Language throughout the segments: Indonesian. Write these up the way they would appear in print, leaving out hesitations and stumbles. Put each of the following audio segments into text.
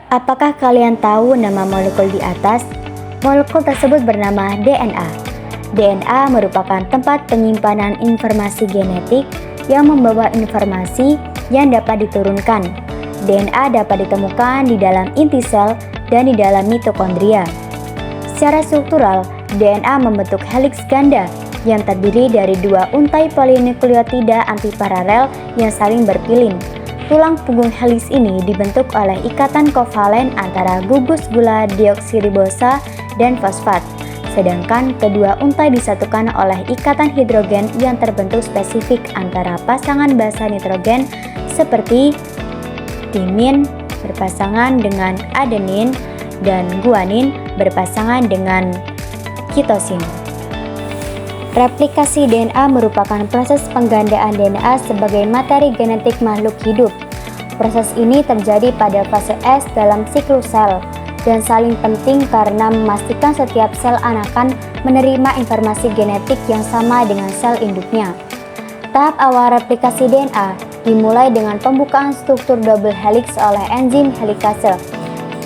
Apakah kalian tahu nama molekul di atas? Molekul tersebut bernama DNA. DNA merupakan tempat penyimpanan informasi genetik yang membawa informasi yang dapat diturunkan. DNA dapat ditemukan di dalam inti sel dan di dalam mitokondria. Secara struktural, DNA membentuk heliks ganda yang terdiri dari dua untai polinukleotida antiparalel yang saling berpilin. Tulang punggung heliks ini dibentuk oleh ikatan kovalen antara gugus gula deoksiribosa dan fosfat, sedangkan kedua untai disatukan oleh ikatan hidrogen yang terbentuk spesifik antara pasangan basa nitrogen seperti timin berpasangan dengan adenin dan guanin berpasangan dengan kitosin. Replikasi DNA merupakan proses penggandaan DNA sebagai materi genetik makhluk hidup. Proses ini terjadi pada fase S dalam siklus sel dan saling penting karena memastikan setiap sel anakan menerima informasi genetik yang sama dengan sel induknya. Tahap awal replikasi DNA dimulai dengan pembukaan struktur double helix oleh enzim helikase.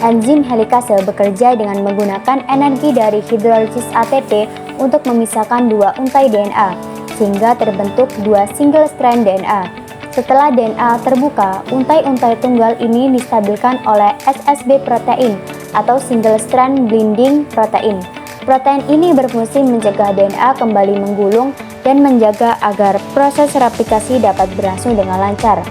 Enzim helikase bekerja dengan menggunakan energi dari hidrolisis ATP untuk memisahkan dua untai DNA, sehingga terbentuk dua single strand DNA. Setelah DNA terbuka, untai-untai tunggal ini distabilkan oleh SSB protein atau single strand binding protein. Protein ini berfungsi mencegah DNA kembali menggulung dan menjaga agar proses replikasi dapat berlangsung dengan lancar.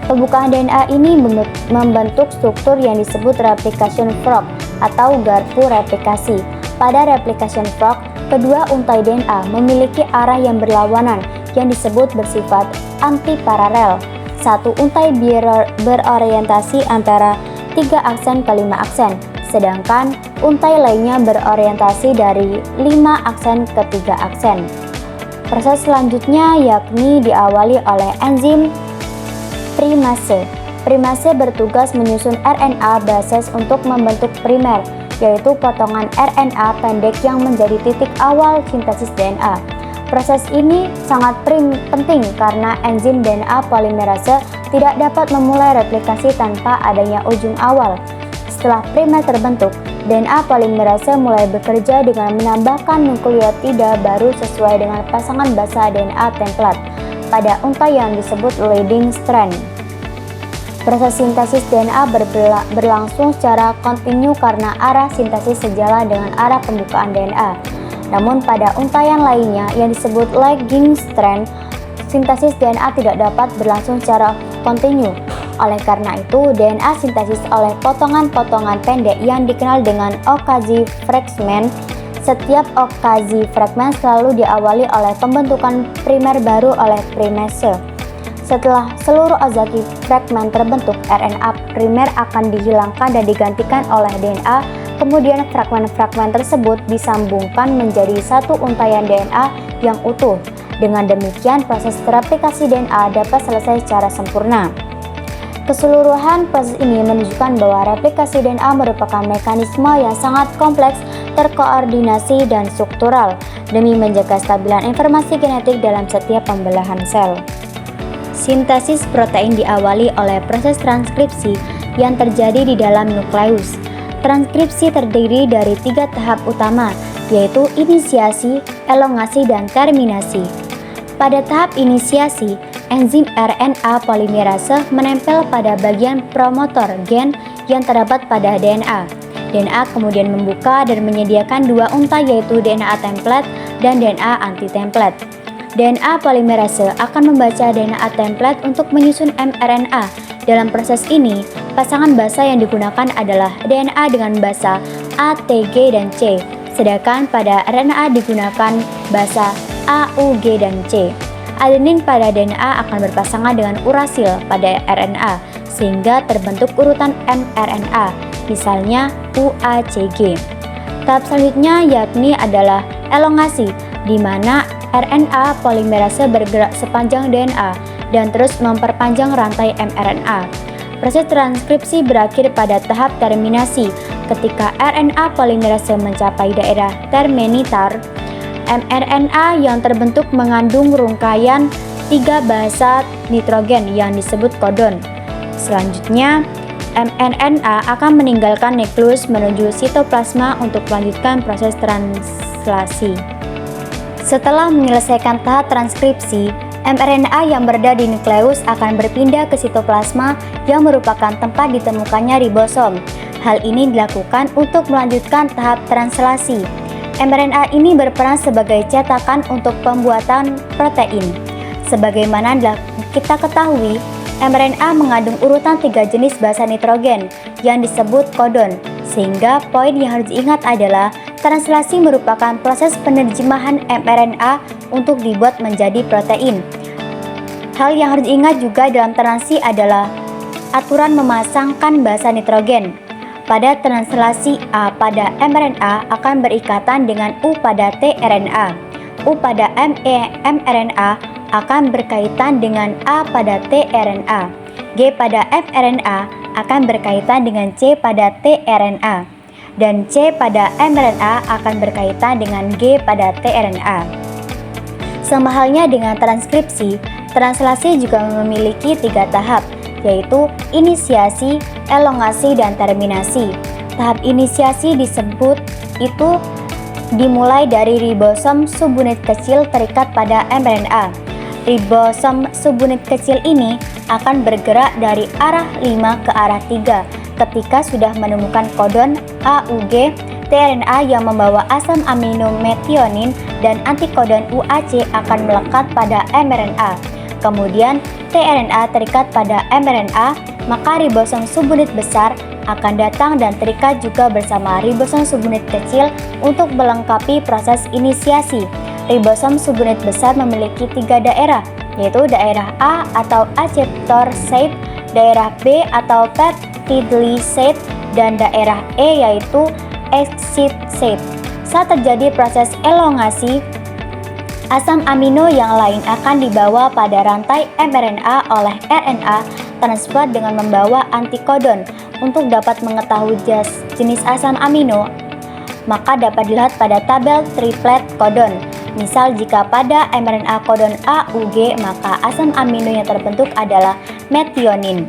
Pembukaan DNA ini membentuk struktur yang disebut replication fork atau garpu replikasi. Pada replication fork, kedua untai DNA memiliki arah yang berlawanan yang disebut bersifat antiparalel. Satu untai berorientasi antara 3 aksen ke 5 aksen, sedangkan untai lainnya berorientasi dari 5 aksen ke 3 aksen. Proses selanjutnya yakni diawali oleh enzim primase. Primase bertugas menyusun RNA bases untuk membentuk primer, yaitu potongan RNA pendek yang menjadi titik awal sintesis DNA. Proses ini sangat penting karena enzim DNA polimerase tidak dapat memulai replikasi tanpa adanya ujung awal. Setelah primer terbentuk, DNA polimerase mulai bekerja dengan menambahkan nukleotida baru sesuai dengan pasangan basa DNA template pada untai yang disebut leading strand. Proses sintesis DNA berlangsung secara kontinu karena arah sintesis sejalan dengan arah pembukaan DNA. Namun pada untaian lainnya yang disebut lagging strand, sintesis DNA tidak dapat berlangsung secara kontinu. Oleh karena itu, DNA sintesis oleh potongan-potongan pendek yang dikenal dengan Okazi fragment. Setiap Okazi fragment selalu diawali oleh pembentukan primer baru oleh primase. Setelah seluruh Okazaki fragment terbentuk, RNA primer akan dihilangkan dan digantikan oleh DNA. Kemudian fragmen-fragmen tersebut disambungkan menjadi satu untaian DNA yang utuh. Dengan demikian, proses replikasi DNA dapat selesai secara sempurna. Keseluruhan proses ini menunjukkan bahwa replikasi DNA merupakan mekanisme yang sangat kompleks, terkoordinasi, dan struktural demi menjaga stabilan informasi genetik dalam setiap pembelahan sel. Sintesis protein diawali oleh proses transkripsi yang terjadi di dalam nukleus. Transkripsi terdiri dari 3 tahap utama, yaitu inisiasi, elongasi, dan terminasi. Pada tahap inisiasi, enzim RNA polimerase menempel pada bagian promotor gen yang terdapat pada DNA. DNA kemudian membuka dan menyediakan dua untai, yaitu DNA template dan DNA anti-template. DNA polimerase akan membaca DNA template untuk menyusun mRNA. Dalam proses ini, pasangan basa yang digunakan adalah DNA dengan basa A, T, G, dan C, sedangkan pada RNA digunakan basa A, U, G, dan C. Adenin pada DNA akan berpasangan dengan urasil pada RNA, sehingga terbentuk urutan mRNA, misalnya UACG. Tahap selanjutnya yakni adalah elongasi, di mana RNA polimerase bergerak sepanjang DNA dan terus memperpanjang rantai mRNA. Proses transkripsi berakhir pada tahap terminasi ketika RNA polimerase mencapai daerah terminator. mRNA yang terbentuk mengandung rangkaian 3 basa nitrogen yang disebut kodon. Selanjutnya, mRNA akan meninggalkan nukleus menuju sitoplasma untuk melanjutkan proses translasi. Setelah menyelesaikan tahap transkripsi, mRNA yang berada di nukleus akan berpindah ke sitoplasma yang merupakan tempat ditemukannya ribosom. Hal ini dilakukan untuk melanjutkan tahap translasi. mRNA ini berperan sebagai cetakan untuk pembuatan protein. Sebagaimana kita ketahui, mRNA mengandung urutan 3 jenis basa nitrogen yang disebut kodon, sehingga poin yang harus diingat adalah translasi merupakan proses penerjemahan mRNA untuk dibuat menjadi protein. Hal yang harus diingat juga dalam translasi adalah aturan memasangkan basa nitrogen. Pada translasi A pada mRNA akan berikatan dengan U pada tRNA. U pada mRNA akan berkaitan dengan A pada tRNA. G pada mRNA akan berkaitan dengan C pada tRNA. Dan C pada mRNA akan berkaitan dengan G pada tRNA. Sama halnya dengan transkripsi, translasi juga memiliki 3 tahap, yaitu inisiasi, elongasi, dan terminasi. Tahap inisiasi disebut itu dimulai dari ribosom subunit kecil terikat pada mRNA. Ribosom subunit kecil ini akan bergerak dari arah 5 ke arah 3 ketika sudah menemukan kodon AUG tRNA yang membawa asam amino metionin dan antikodon UAC akan melekat pada mRNA. Kemudian tRNA terikat pada mRNA, maka ribosom subunit besar akan datang dan terikat juga bersama ribosom subunit kecil untuk melengkapi proses inisiasi. Ribosom subunit besar memiliki 3 daerah, yaitu daerah A atau aceptor site, daerah B atau peptidely site, dan daerah E yaitu exit site. Saat terjadi proses elongasi, asam amino yang lain akan dibawa pada rantai mRNA oleh RNA transport dengan membawa antikodon. Untuk dapat mengetahui jenis asam amino, maka dapat dilihat pada tabel triplet kodon. Misal jika pada mRNA kodon AUG, maka asam amino yang terbentuk adalah metionin.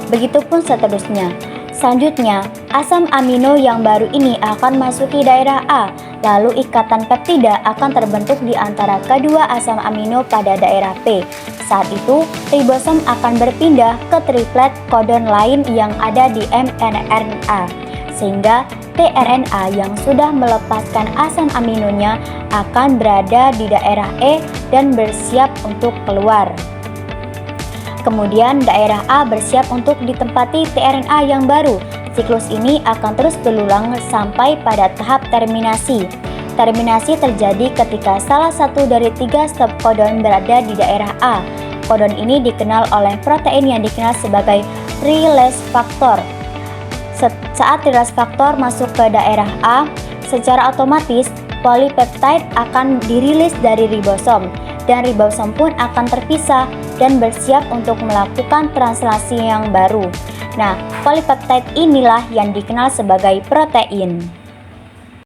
Begitupun seterusnya. Selanjutnya, asam amino yang baru ini akan masuki daerah A, lalu ikatan peptida akan terbentuk di antara kedua asam amino pada daerah P. Saat itu, ribosom akan berpindah ke triplet kodon lain yang ada di mRNA, sehingga tRNA yang sudah melepaskan asam aminonya akan berada di daerah E dan bersiap untuk keluar. Kemudian daerah A bersiap untuk ditempati tRNA yang baru. Siklus ini akan terus berulang sampai pada tahap terminasi. Terminasi terjadi ketika salah satu dari 3 stop kodon berada di daerah A. Kodon ini dikenal oleh protein yang dikenal sebagai release factor. Saat release factor masuk ke daerah A, secara otomatis polipeptide akan dirilis dari ribosom, dan ribosom pun akan terpisah dan bersiap untuk melakukan translasi yang baru. Nah, polipeptide inilah yang dikenal sebagai protein.